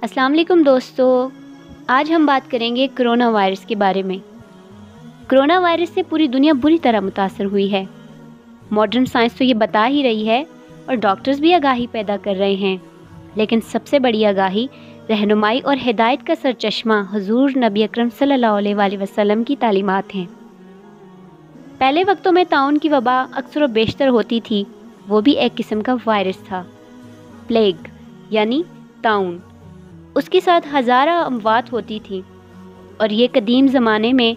السلام علیکم دوستو، آج ہم بات کریں گے کرونا وائرس کے بارے میں۔ کرونا وائرس سے پوری دنیا بری طرح متاثر ہوئی ہے۔ ماڈرن سائنس تو یہ بتا ہی رہی ہے اور ڈاکٹرز بھی آگاہی پیدا کر رہے ہیں، لیکن سب سے بڑی آگاہی، رہنمائی اور ہدایت کا سرچشمہ حضور نبی اکرم صلی اللہ علیہ وآلہ وسلم کی تعلیمات ہیں۔ پہلے وقتوں میں طاعون کی وبا اکثر و بیشتر ہوتی تھی، وہ بھی ایک قسم کا وائرس تھا، پلیگ یعنی طاعون۔ اس کے ساتھ ہزارہ اموات ہوتی تھیں، اور یہ قدیم زمانے میں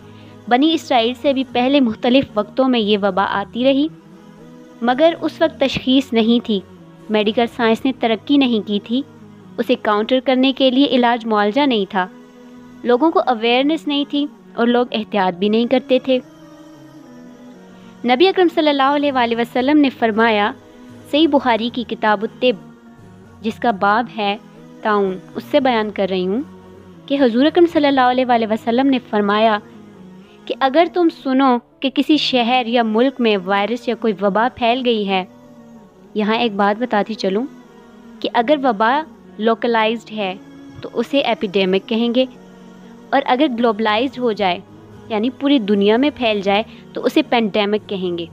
بنی اسرائیل سے بھی پہلے مختلف وقتوں میں یہ وبا آتی رہی، مگر اس وقت تشخیص نہیں تھی، میڈیکل سائنس نے ترقی نہیں کی تھی، اسے کاؤنٹر کرنے کے لیے علاج معالجہ نہیں تھا، لوگوں کو اویئرنیس نہیں تھی اور لوگ احتیاط بھی نہیں کرتے تھے۔ نبی اکرم صلی اللہ علیہ وآلہ وسلم نے فرمایا، صحیح بخاری کی کتاب الطب جس کا باب ہے طاعون، اس سے بیان کر رہی ہوں کہ حضور اکرم صلی اللہ علیہ وآلہ وسلم نے فرمایا کہ اگر تم سنو کہ کسی شہر یا ملک میں وائرس یا کوئی وبا پھیل گئی ہے، یہاں ایک بات بتاتی چلوں کہ اگر وبا لوکلائزڈ ہے تو اسے ایپیڈیمک کہیں گے، اور اگر گلوبلائزڈ ہو جائے یعنی پوری دنیا میں پھیل جائے تو اسے پینڈیمک کہیں گے۔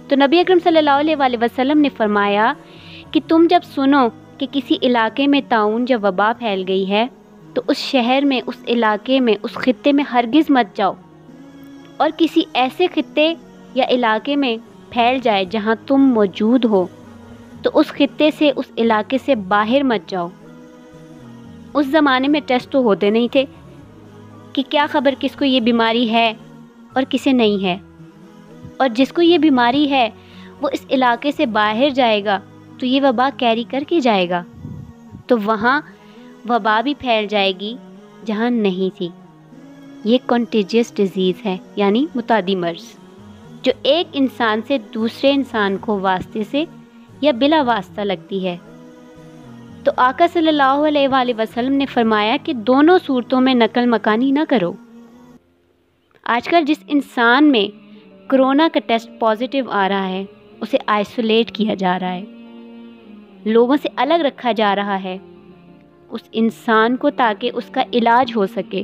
تو نبی اکرم صلی اللہ علیہ وآلہ وسلم نے فرمایا کہ تم جب سنو کہ کسی علاقے میں طاعون یا وبا پھیل گئی ہے تو اس شہر میں، اس علاقے میں، اس خطے میں ہرگز مت جاؤ، اور کسی ایسے خطے یا علاقے میں پھیل جائے جہاں تم موجود ہو تو اس خطے سے، اس علاقے سے باہر مت جاؤ۔ اس زمانے میں ٹیسٹ تو ہوتے نہیں تھے کہ کیا خبر کس کو یہ بیماری ہے اور کسے نہیں ہے، اور جس کو یہ بیماری ہے وہ اس علاقے سے باہر جائے گا تو یہ وبا کیری کر کے جائے گا، تو وہاں وبا بھی پھیل جائے گی جہاں نہیں تھی۔ یہ کنٹیجیس ڈیزیز ہے، یعنی متعدی مرض، جو ایک انسان سے دوسرے انسان کو واسطے سے یا بلا واسطہ لگتی ہے۔ تو آقا صلی اللہ علیہ وآلہ وسلم نے فرمایا کہ دونوں صورتوں میں نقل مکانی نہ کرو۔ آج کل جس انسان میں کرونا کا ٹیسٹ پازیٹیو آ رہا ہے اسے آئسولیٹ کیا جا رہا ہے، لوگوں سے الگ رکھا جا رہا ہے اس انسان کو، تاکہ اس کا علاج ہو سکے۔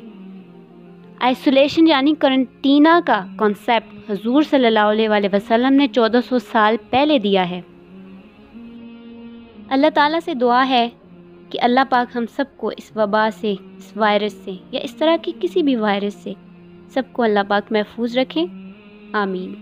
آئسولیشن یعنی کرنٹینا کا کانسیپٹ حضور صلی اللہ علیہ وآلہ وسلم نے 1400 سال پہلے دیا ہے۔ اللہ تعالیٰ سے دعا ہے کہ اللہ پاک ہم سب کو اس وبا سے، اس وائرس سے یا اس طرح کی کسی بھی وائرس سے، سب کو اللہ پاک محفوظ رکھیں، آمین۔